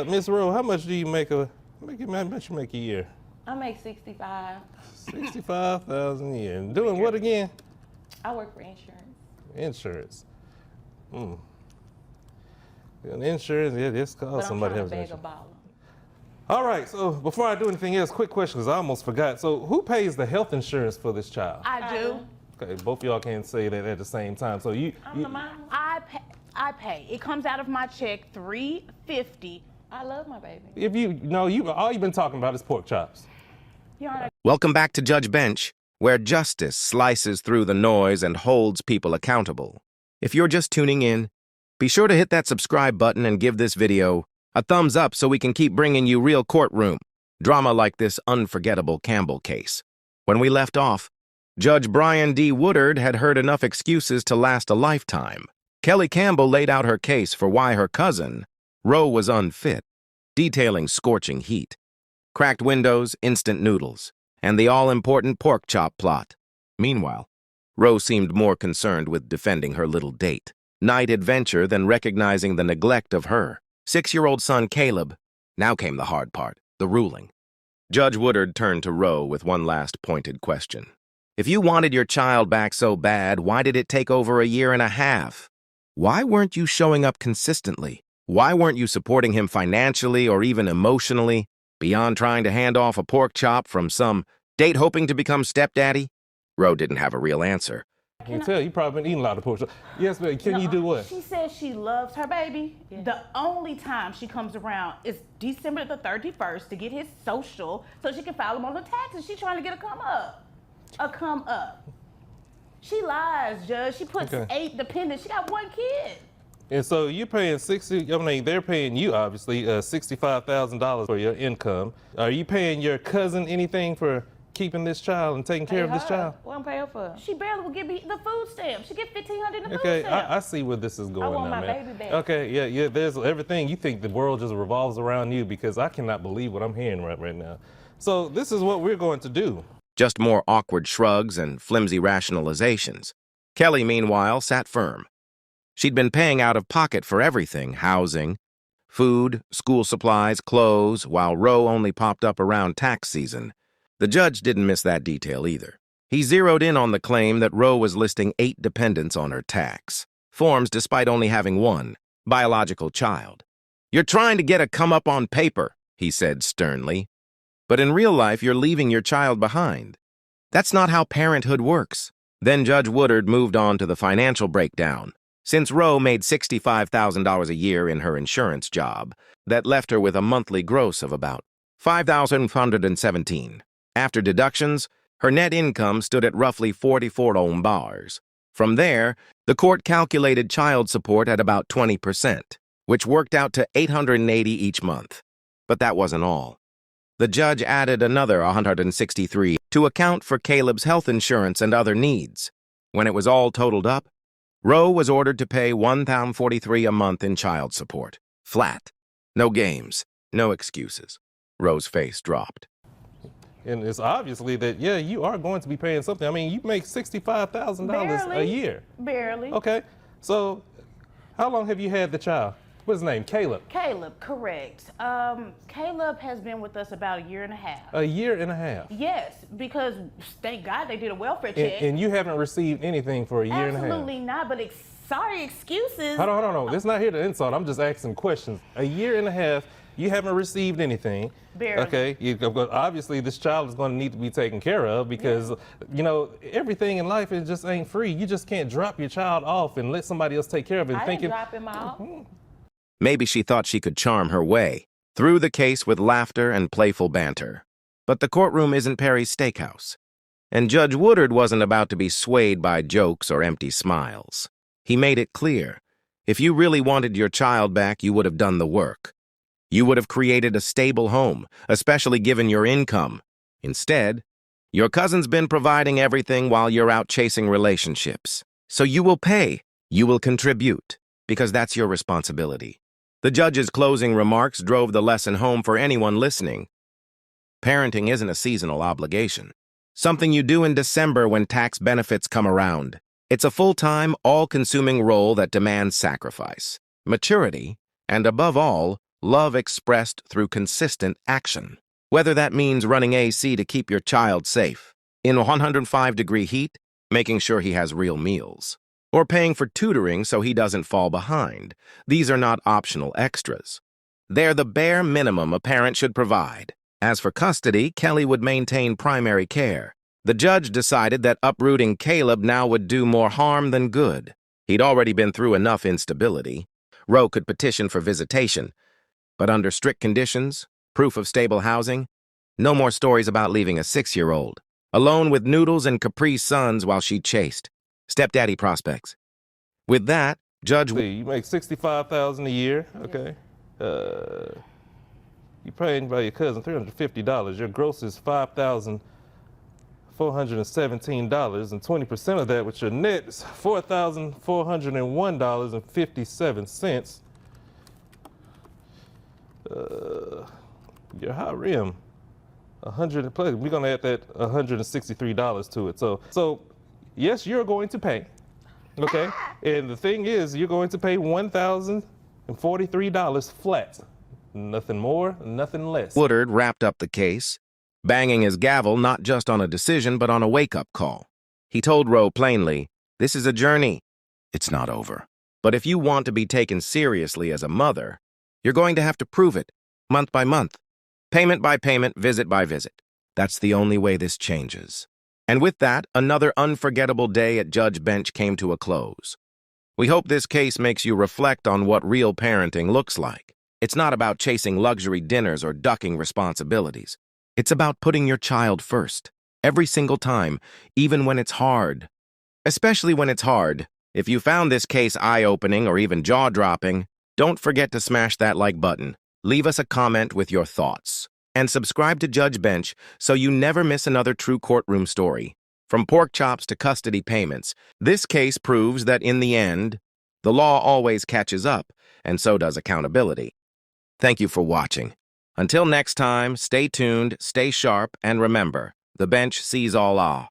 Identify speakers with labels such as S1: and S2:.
S1: Miss Rowe, how much do you make how much you make a year?
S2: I make 65.
S1: 65,000 a year. And doing what again?
S2: I work for insurance.
S1: Insurance. And insurance, yeah, this
S2: But
S1: costs
S2: I'm
S1: somebody
S2: trying to
S1: else.
S2: beg a baller.
S1: All right, so before I do anything else, quick question, because I almost forgot. So who pays the health insurance for this child?
S3: I do.
S1: Okay, both of y'all can't say that at the same time. So
S2: I'm the mom.
S3: I pay. It comes out of my check, $350.
S2: I love my baby.
S1: if you know, all you've been talking about is pork chops.
S3: You know,
S4: Welcome back to Judge Bench, where justice slices through the noise and holds people accountable. If you're just tuning in, be sure to hit that subscribe button and give this video a thumbs up so we can keep bringing you real courtroom drama like this unforgettable Campbell case. When we left off, Judge Brian D. Woodard had heard enough excuses to last a lifetime. Kelly Campbell laid out her case for why her cousin, Roe, was unfit, detailing scorching heat, cracked windows, instant noodles, and the all-important pork chop plot. Meanwhile, Roe seemed more concerned with defending her little date, night adventure, than recognizing the neglect of her 6-year-old son Caleb. Now came the hard part, the ruling. Judge Woodard turned to Roe with one last pointed question. If you wanted your child back so bad, why did it take over a year and a half? Why weren't you showing up consistently? Why weren't you supporting him financially or even emotionally, beyond trying to hand off a pork chop from some date hoping to become stepdaddy? Roe didn't have a real answer.
S1: I can tell you probably been eating a lot of pork chops. Yes, but can you do what?
S3: She says she loves her baby. Yeah. The only time she comes around is December the 31st to get his social so she can file him on the taxes. She's trying to get a come up. A come up. She lies, Judge. She puts 8 dependents. She got 1 kid.
S1: And so you're paying they're paying you obviously $65,000 for your income. Are you paying your cousin anything for keeping this child and taking care of this child?
S2: What I'm paying for?
S3: She barely will give me the food stamp. She get $1,500 in the food
S1: Okay,
S3: stamp.
S1: I see where this is going
S2: I want
S1: now,
S2: my
S1: man.
S2: baby back.
S1: Okay, yeah, there's everything. You think the world just revolves around you, because I cannot believe what I'm hearing right now. So this is what we're going to do.
S4: Just more awkward shrugs and flimsy rationalizations. Kelly, meanwhile, sat firm. She'd been paying out of pocket for everything: housing, food, school supplies, clothes, while Roe only popped up around tax season. The judge didn't miss that detail either. He zeroed in on the claim that Roe was listing 8 dependents on her tax forms despite only having 1 biological child. "You're trying to get a come-up on paper," he said sternly. "But in real life, you're leaving your child behind. That's not how parenthood works." Then Judge Woodard moved on to the financial breakdown. Since Roe made $65,000 a year in her insurance job, that left her with a monthly gross of about $5,117. After deductions, her net income stood at roughly $44. From there, the court calculated child support at about 20%, which worked out to $880 each month. But that wasn't all. The judge added another $163 to account for Caleb's health insurance and other needs. When it was all totaled up, Roe was ordered to pay $1,043 a month in child support. Flat. No games. No excuses. Roe's face dropped.
S1: And it's obviously that, yeah, you are going to be paying something. I mean, you make $65,000 a year.
S3: Barely.
S1: Okay, so how long have you had the child? What's his name? Caleb?
S3: Caleb, correct. Caleb has been with us about a year and a half.
S1: A year and a half?
S3: Yes, because thank God they did a welfare check.
S1: And you haven't received anything for a year and a half?
S3: Absolutely not, but sorry, excuses.
S1: Hold on. It's not here to insult. I'm just asking questions. A year and a half, you haven't received anything.
S3: Barely.
S1: Okay, obviously this child is going to need to be taken care of because, you know, everything in life just ain't free. You just can't drop your child off and let somebody else take care of it.
S2: I didn't drop him off.
S4: Maybe she thought she could charm her way through the case with laughter and playful banter. But the courtroom isn't Perry's Steakhouse, and Judge Woodard wasn't about to be swayed by jokes or empty smiles. He made it clear, if you really wanted your child back, you would have done the work. You would have created a stable home, especially given your income. Instead, your cousin's been providing everything while you're out chasing relationships. So you will pay, you will contribute, because that's your responsibility. The judge's closing remarks drove the lesson home for anyone listening. Parenting isn't a seasonal obligation, something you do in December when tax benefits come around. It's a full-time, all-consuming role that demands sacrifice, maturity, and above all, love expressed through consistent action. Whether that means running AC to keep your child safe, in 105-degree heat, making sure he has real meals, or paying for tutoring so he doesn't fall behind, these are not optional extras. They're the bare minimum a parent should provide. As for custody, Kelly would maintain primary care. The judge decided that uprooting Caleb now would do more harm than good. He'd already been through enough instability. Roe could petition for visitation, but under strict conditions, proof of stable housing, no more stories about leaving a 6-year-old alone with Noodles and Capri's sons while she chased stepdaddy prospects. With that, Judge...
S1: You make $65,000 a year, okay? You're paying by your cousin $350. Your gross is $5,417, and 20% of that, which your net is $4,401.57. Your high rim, 100 plus. We're gonna add that $163 to it. So yes, you're going to pay. Okay, and the thing is, you're going to pay $1,043 flat. Nothing more, nothing less.
S4: Woodard wrapped up the case, banging his gavel not just on a decision but on a wake-up call. He told Roe plainly, "This is a journey. It's not over. But if you want to be taken seriously as a mother, you're going to have to prove it, month by month, payment by payment, visit by visit. That's the only way this changes." And with that, another unforgettable day at Judge Bench came to a close. We hope this case makes you reflect on what real parenting looks like. It's not about chasing luxury dinners or ducking responsibilities. It's about putting your child first, every single time, even when it's hard. Especially when it's hard. If you found this case eye-opening or even jaw-dropping, don't forget to smash that like button. Leave us a comment with your thoughts. And subscribe to Judge Bench so you never miss another true courtroom story. From pork chops to custody payments, this case proves that in the end, the law always catches up, and so does accountability. Thank you for watching. Until next time, stay tuned, stay sharp, and remember, the bench sees all.